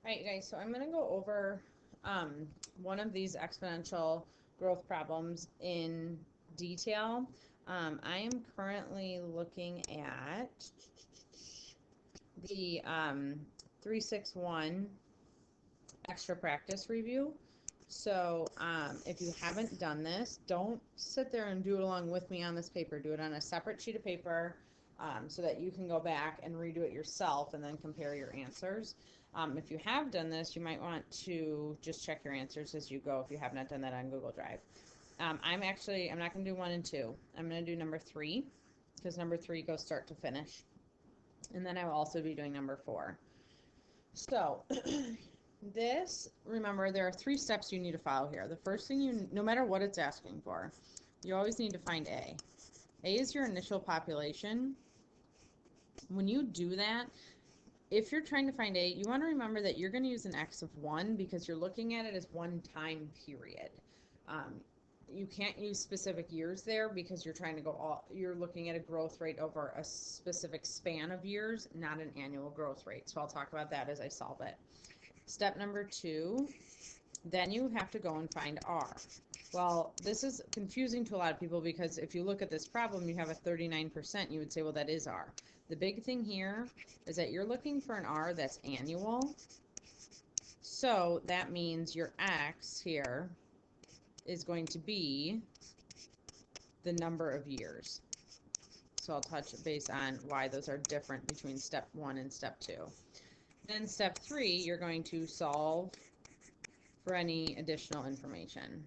All right, you guys, so I'm going to go over one of these exponential growth problems in detail. I am currently looking at the 361 extra practice review. So if you haven't done this, don't sit there and do it along with me on this paper. Do it on a separate sheet of paper so that you can go back and redo it yourself and then compare your answers. If you have done this, you might want to just check your answers as you go if you have not done that on Google Drive. I'm not going to do 1 and 2. I'm going to do number 3 because number 3 goes start to finish. And then I will also be doing number 4. So remember, there are 3 steps you need to follow here. The first thing, no matter what it's asking for, you always need to find A. A is your initial population. When you do that, if you're trying to find A, you want to remember that you're going to use an X of 1 because you're looking at it as one time period. You can't use specific years there because you're looking at a growth rate over a specific span of years, not an annual growth rate. So I'll talk about that as I solve it. Step number 2, then you have to go and find R. Well, this is confusing to a lot of people because if you look at this problem, you have a 39%, you would say, well, that is R. The big thing here is that you're looking for an R that's annual. So that means your X here is going to be the number of years. So I'll touch base on why those are different between step 1 and step 2. Then step 3, you're going to solve for any additional information.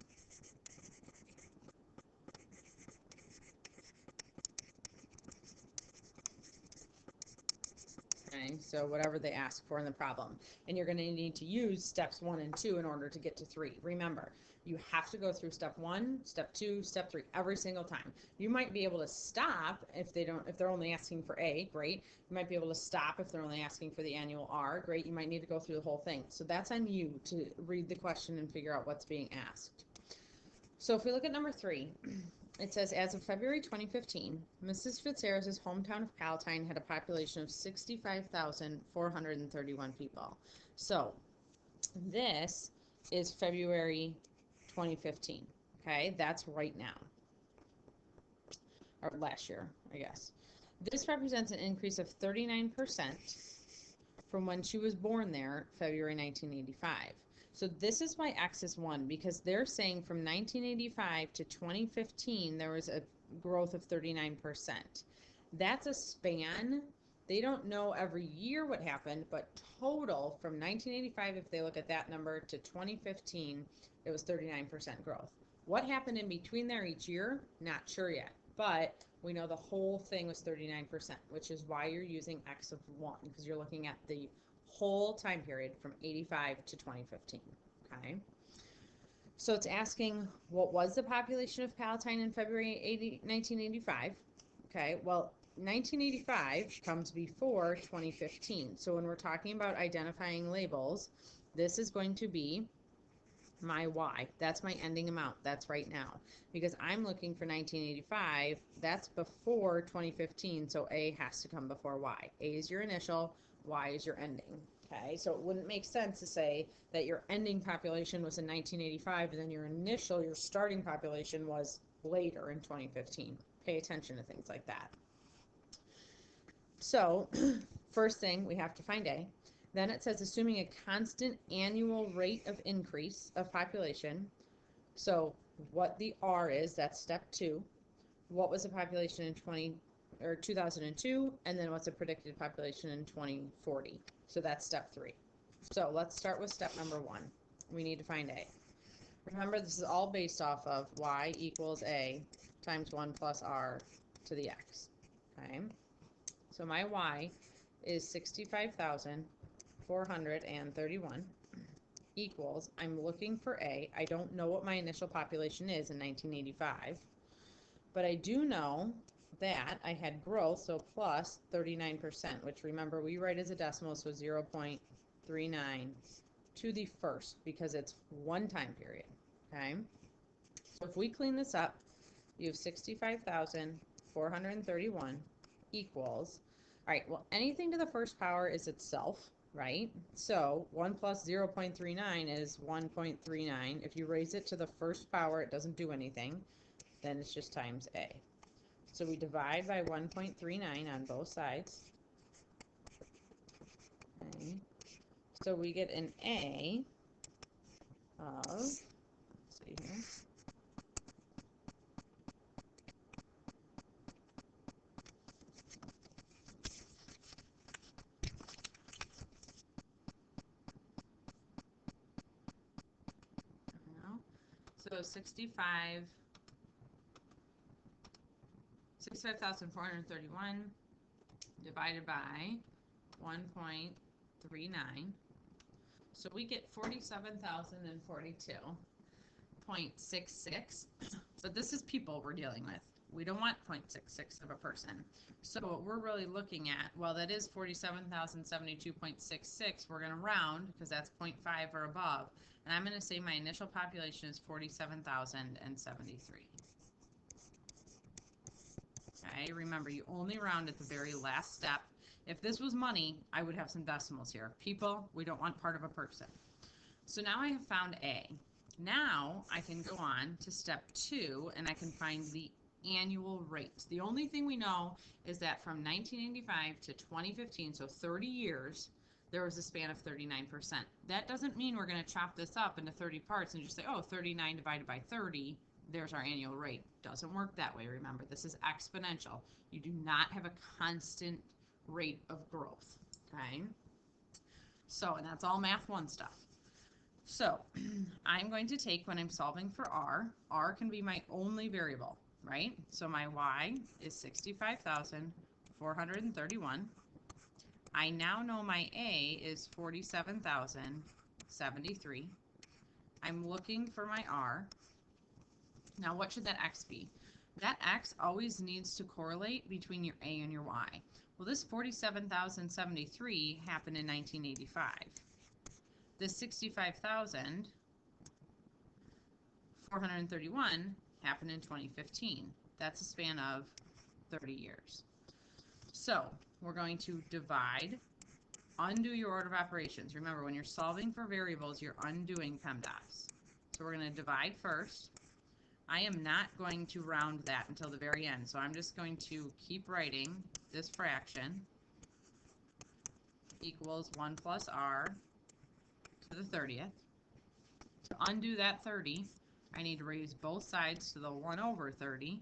Okay, so whatever they ask for in the problem. And you're going to need to use steps 1 and 2 in order to get to 3. Remember, you have to go through step 1, step 2, step 3 every single time. You might be able to stop if they're only asking for A, great. You might be able to stop if they're only asking for the annual R, great. You might need to go through the whole thing. So that's on you to read the question and figure out what's being asked. So if we look at number 3, it says, as of February 2015, Mrs. Fitzharris's hometown of Palatine had a population of 65,431 people. So this is February 2015. Okay, that's right now. Or last year, I guess. This represents an increase of 39% from when she was born there, February 1985. So this is why X is 1, because they're saying from 1985 to 2015, there was a growth of 39%. That's a span. They don't know every year what happened, but total from 1985, if they look at that number, to 2015, it was 39% growth. What happened in between there each year? Not sure yet, but we know the whole thing was 39%, which is why you're using X of 1, because you're looking at the whole time period from 85 to 2015. Okay, so it's asking, what was the population of Palatine in February 1985? Okay, well, 1985 comes before 2015. So when we're talking about identifying labels, this is going to be my Y. That's my ending amount. That's right now. Because I'm looking for 1985, that's before 2015, so A has to come before Y. A is your initial, Y is your ending. Okay, so it wouldn't make sense to say that your ending population was in 1985 and then your starting population was later in 2015. Pay attention to things like that. So first thing, we have to find A. Then it says, assuming a constant annual rate of increase of population. So what the R is, that's step 2. What was the population in 2002? And then what's the predicted population in 2040? So that's step 3. So let's start with step number 1. We need to find A. Remember, this is all based off of Y equals A times 1 plus R to the X. Okay. So my Y is 65,431 equals, I'm looking for A. I don't know what my initial population is in 1985, but I do know that I had growth, so plus 39%, which remember we write as a decimal, so 0.39 to the first because it's one time period. Okay, so if we clean this up, you have 65,431 equals, all right, well, anything to the first power is itself, right? So 1 plus 0.39 is 1.39. If you raise it to the first power, it doesn't do anything. Then it's just times A. So we divide by 1.39 on both sides. Okay. So we get an A of, let's see here, so 65,431 divided by 1.39. So we get 47,042.66. But this is people we're dealing with. We don't want 0.66 of a person. So what we're really looking at, well, that is 47,072.66. We're going to round because that's 0.5 or above. And I'm going to say my initial population is 47,073. Okay, remember, you only round at the very last step. If this was money, I would have some decimals here. People, we don't want part of a person. So now I have found A. Now I can go on to step 2 and I can find the annual rate. The only thing we know is that from 1985 to 2015, so 30 years, there was a span of 39%. That doesn't mean we're going to chop this up into 30 parts and just say, oh, 39 divided by 30, there's our annual rate. Doesn't work that way. Remember, this is exponential. You do not have a constant rate of growth. Okay? So, and that's all Math 1 stuff. So I'm going to take, when I'm solving for R can be my only variable, right? So my Y is 65,431. I now know my A is 47,073. I'm looking for my R. Now what should that X be? That X always needs to correlate between your A and your Y. Well, this 47,073 happened in 1985. This 65,431 happened in 2015. That's a span of 30 years. So we're going to divide, undo your order of operations. Remember, when you're solving for variables, you're undoing PEMDAS. So we're going to divide first. I am not going to round that until the very end, so I'm just going to keep writing this fraction equals 1 plus R to the 30th. To undo that 30, I need to raise both sides to the 1 over 30.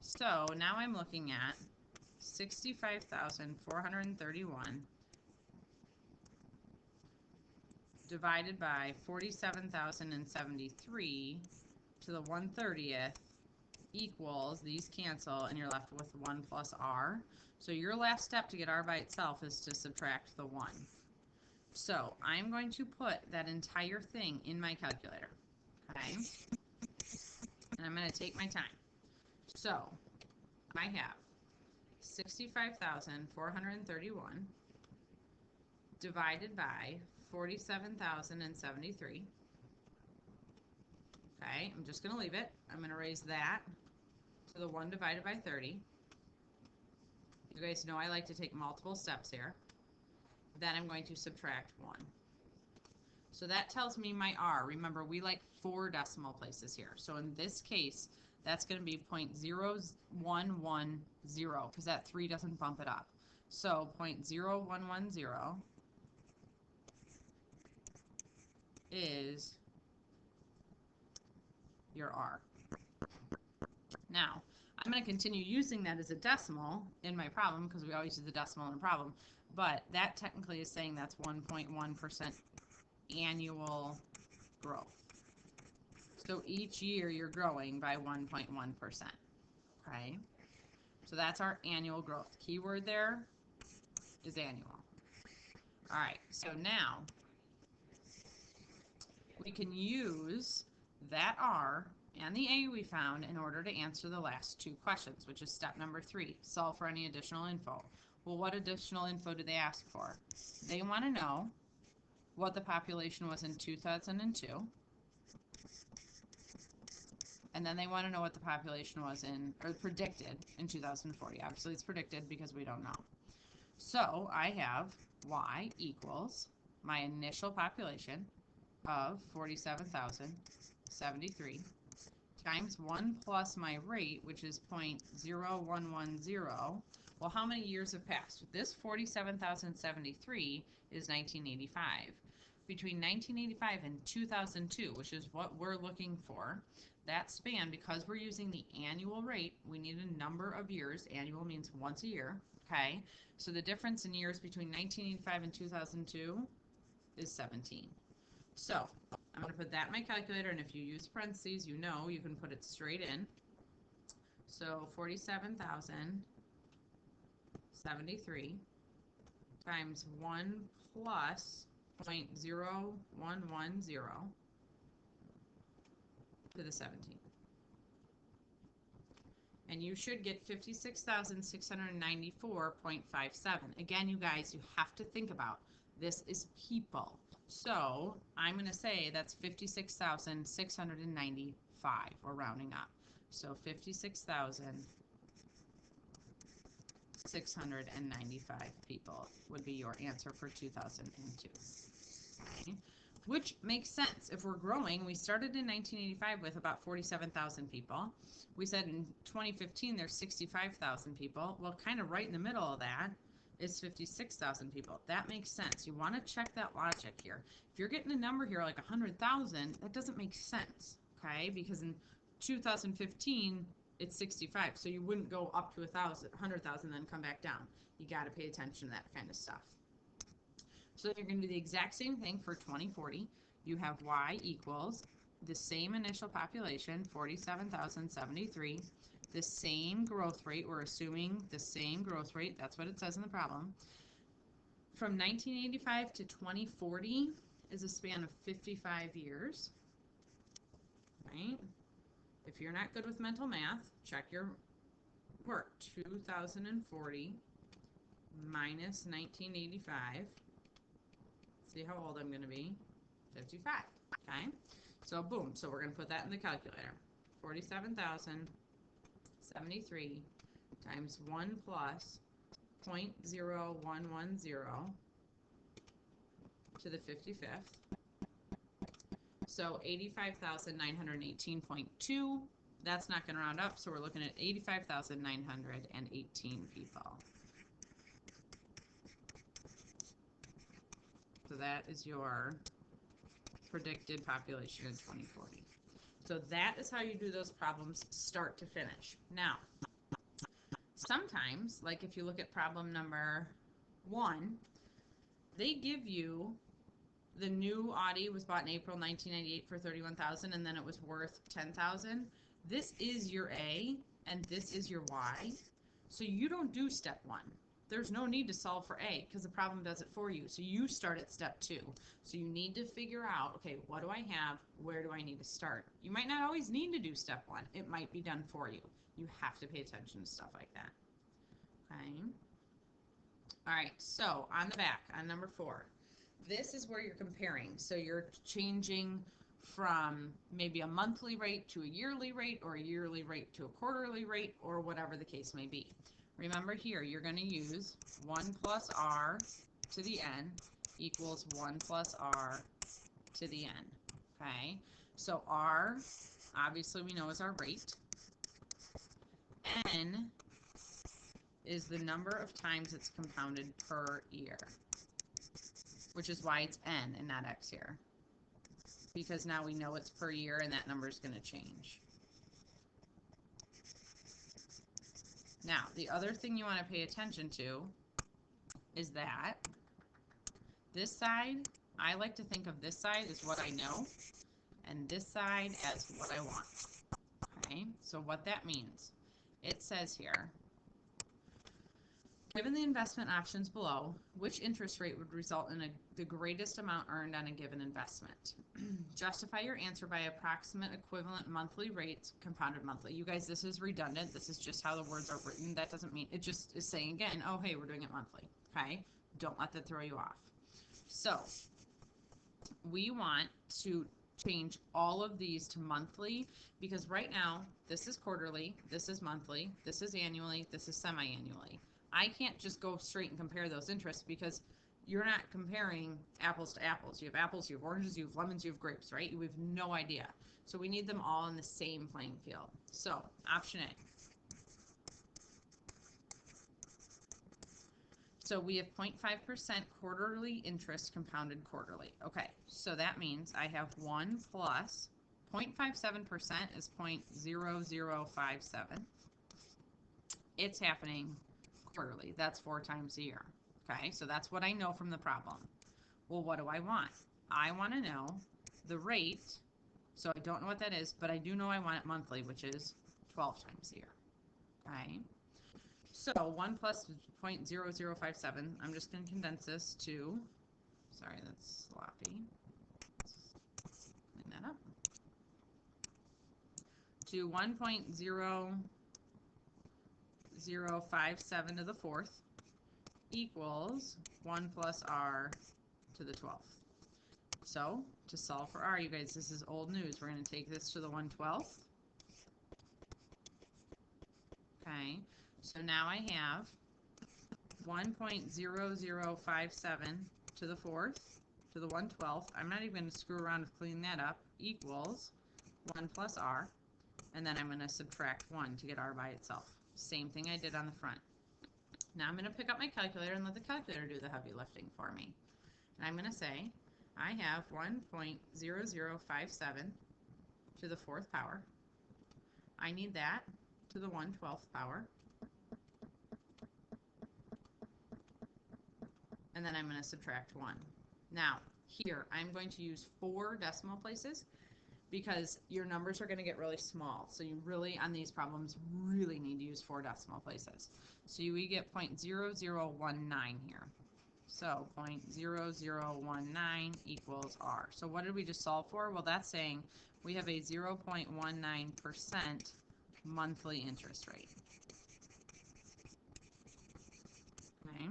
So now I'm looking at 65,431 divided by 47,073 to the 1/30th equals, these cancel, and you're left with 1 plus R. So your last step to get R by itself is to subtract the 1. So I'm going to put that entire thing in my calculator, okay? And I'm going to take my time. So I have 65,431 divided by 47,073. Okay, I'm just going to leave it. I'm going to raise that to the 1 divided by 30. You guys know I like to take multiple steps here. Then I'm going to subtract 1. So that tells me my R. Remember, we like 4 decimal places here. So in this case, that's going to be 0.0110 because that 3 doesn't bump it up. So 0.0110 is your R. Now, I'm going to continue using that as a decimal in my problem because we always use the decimal in a problem, but that technically is saying that's 1.1% annual growth. So each year you're growing by 1.1%. Okay? So that's our annual growth. Keyword there is annual. All right, so now we can use that R and the A we found in order to answer the last 2 questions, which is step number 3, solve for any additional info. Well, what additional info do they ask for? They want to know what the population was in 2002, And then they want to know what the population was or predicted in 2040. Obviously, it's predicted because we don't know. So I have y equals my initial population of 47,073 times 1 plus my rate, which is 0.0110. Well, how many years have passed? This 47,073 is 1985. Between 1985 and 2002, which is what we're looking for, that span, because we're using the annual rate, we need a number of years. Annual means once a year, okay? So the difference in years between 1985 and 2002 is 17. So I'm going to put that in my calculator, and if you use parentheses, you know you can put it straight in. So 47,073 times 1 plus 0.0110 to the 17. And you should get 56,694.57. Again, you guys, you have to think about this is people. So I'm going to say that's 56,695, or rounding up. So 56,695 people would be your answer for 2002. Okay. Which makes sense. If we're growing, we started in 1985 with about 47,000 people. We said in 2015 there's 65,000 people. Well, kind of right in the middle of that is 56,000 people. That makes sense. You want to check that logic here. If you're getting a number here like 100,000, that doesn't make sense, okay? Because in 2015, it's 65, so you wouldn't go up to 100,000 then come back down. You got to pay attention to that kind of stuff. So you're going to do the exact same thing for 2040. You have y equals the same initial population, 47,073, the same growth rate. We're assuming the same growth rate. That's what it says in the problem. From 1985 to 2040 is a span of 55 years, right? If you're not good with mental math, check your work. 2040 minus 1985. See how old I'm going to be? 55, okay? So boom, so we're going to put that in the calculator. 47,073 times 1 plus 0.0110 to the 55th. So 85,918.2. That's not going to round up, so we're looking at 85,918 people. So that is your predicted population in 2040. So that is how you do those problems start to finish. Now, sometimes, like if you look at problem number 1, they give you the new Audi was bought in April 1998 for $31,000, and then it was worth $10,000. This is your A, and this is your Y. So you don't do step 1. There's no need to solve for A because the problem does it for you. So you start at step 2. So you need to figure out, okay, what do I have? Where do I need to start? You might not always need to do step 1. It might be done for you. You have to pay attention to stuff like that. Okay. All right. So on the back, on number 4, this is where you're comparing. So you're changing from maybe a monthly rate to a yearly rate, or a yearly rate to a quarterly rate, or whatever the case may be. Remember here, you're going to use 1 plus r to the n equals 1 plus r to the n. Okay, so r, obviously we know is our rate. N is the number of times it's compounded per year, which is why it's n and not x here, because now we know it's per year and that number is going to change. Now, the other thing you want to pay attention to is that this side, I like to think of this side as what I know, and this side as what I want. Okay, so what that means, it says here, given the investment options below, which interest rate would result in the greatest amount earned on a given investment? Justify your answer by approximate equivalent monthly rates compounded monthly. You guys, this is redundant. This is just how the words are written. That doesn't mean, it just is saying again, oh, hey, we're doing it monthly. Okay? Don't let that throw you off. So we want to change all of these to monthly, because right now, this is quarterly, this is monthly, this is annually, this is semi-annually. I can't just go straight and compare those interests because you're not comparing apples to apples. You have apples, you have oranges, you have lemons, you have grapes, right? You have no idea. So we need them all in the same playing field. So option A. So we have 0.5% quarterly interest compounded quarterly. Okay, so that means I have 1 plus 0.57% is 0.0057. It's happening quarterly. That's 4 times a year. Okay, so that's what I know from the problem. Well, what do I want? I want to know the rate. So I don't know what that is, but I do know I want it monthly, which is 12 times a year. Okay. So 1 plus 0.0057, I'm just going to condense this to, sorry, that's sloppy. Clean that up. To 1.0057 to the 4th equals 1 plus r to the 12th. So to solve for r, you guys, this is old news. We're going to take this to the 1/12. Okay, so now I have 1.0057 to the 4th to the 1/12. I'm not even going to screw around with cleaning that up. Equals 1 plus r, and then I'm going to subtract 1 to get r by itself. Same thing I did on the front. Now I'm going to pick up my calculator and let the calculator do the heavy lifting for me. And I'm going to say I have 1.0057 to the 4th power. I need that to the 1/12th power. And then I'm going to subtract 1. Now, here, I'm going to use 4 decimal places because your numbers are going to get really small. So you really, on these problems, really need to use 4 decimal places. So we get 0.0019 here. So 0.0019 equals r. So what did we just solve for? Well, that's saying we have a 0.19% monthly interest rate. Okay.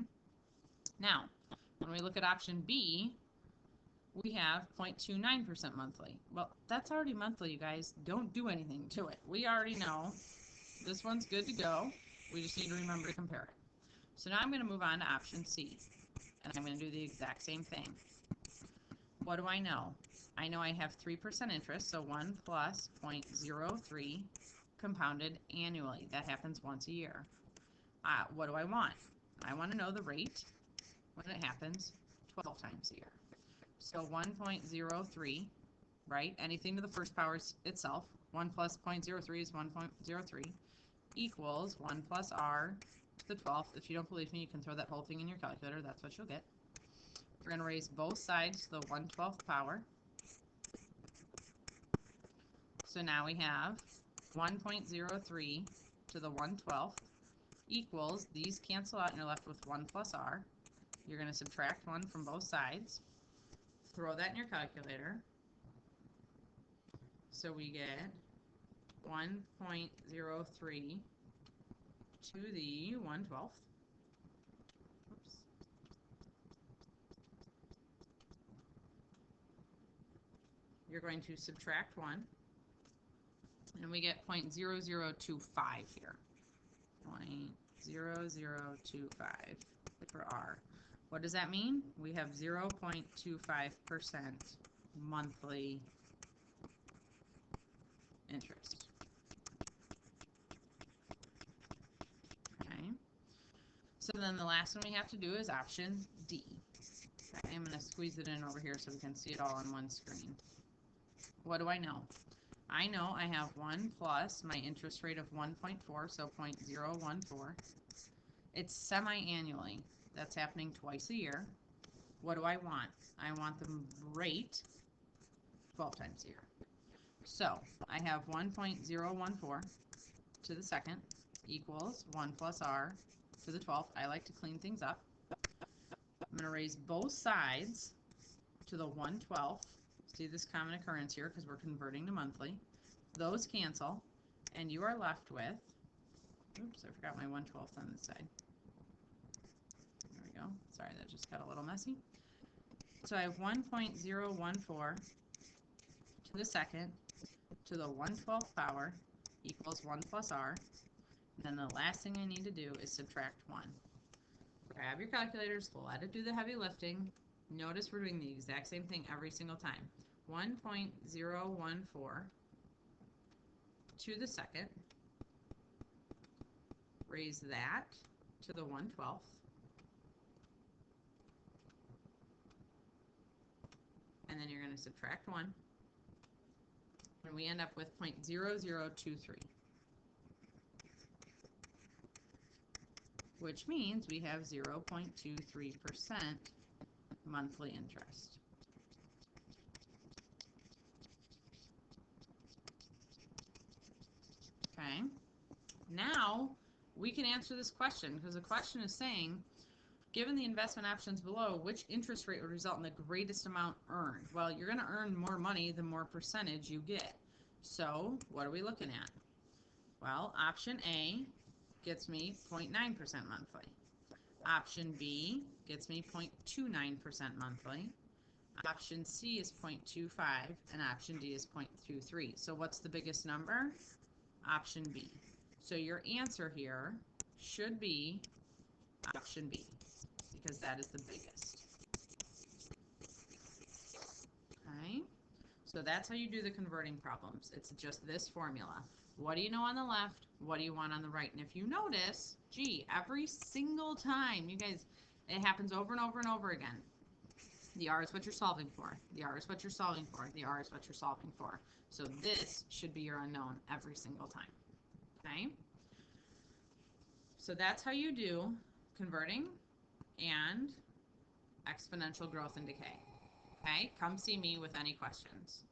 Now, when we look at option B, we have 0.29% monthly. Well, that's already monthly, you guys. Don't do anything to it. We already know this one's good to go. We just need to remember to compare it. So now I'm going to move on to option C, and I'm going to do the exact same thing. What do I know? I know I have 3% interest, so 1 plus 0.03 compounded annually. That happens once a year. What do I want? I want to know the rate when it happens 12 times a year. So 1.03, right? Anything to the first power itself. 1 plus 0.03 is 1.03 equals 1 plus r to the 12th. If you don't believe me, you can throw that whole thing in your calculator. That's what you'll get. We're going to raise both sides to the 1/12th power. So now we have 1.03 to the 1/12th equals, these cancel out and you're left with 1 plus r. You're going to subtract 1 from both sides. Throw that in your calculator. So we get 1.03 to the 1/12th. Oops. You're going to subtract 1, and we get 0.0025 here. 0.0025 for r. What does that mean? We have 0.25% monthly interest. Okay. So then the last one we have to do is option D. Okay, I'm going to squeeze it in over here so we can see it all on one screen. What do I know? I know I have 1 plus my interest rate of 1.4, so 0.014. It's semi-annually. That's happening twice a year. What do I want? I want the rate 12 times a year. So I have 1.014 to the 2nd equals 1 plus r to the 12th. I like to clean things up. I'm going to raise both sides to the 1/12th. See this common occurrence here because we're converting to monthly. Those cancel, and you are left with, oops, I forgot my 1/12th on this side. There we go. Sorry, that just got a little messy. So I have 1.014 to the second to the 1/12th power equals 1 plus r. And then the last thing I need to do is subtract 1. Grab your calculators, let it do the heavy lifting. Notice we're doing the exact same thing every single time. 1.014 to the second. Raise that to the 1/12th. And then you're going to subtract 1. And we end up with 0.0023. Which means we have 0.23% monthly interest. Okay, now we can answer this question because the question is saying, given the investment options below, which interest rate would result in the greatest amount earned? Well, you're going to earn more money the more percentage you get. So what are we looking at? Well, option A gets me 0.9% monthly. Option B gets me 0.29% monthly. Option C is 0.25 and option D is 0.23. So what's the biggest number? Option B. So your answer here should be option B because that is the biggest. Okay, so that's how you do the converting problems. It's just this formula. What do you know on the left? What do you want on the right? And if you notice, gee, every single time, you guys, it happens over and over and over again. The R is what you're solving for. The R is what you're solving for. The R is what you're solving for. So this should be your unknown every single time. Okay? So that's how you do converting and exponential growth and decay. Okay? Come see me with any questions.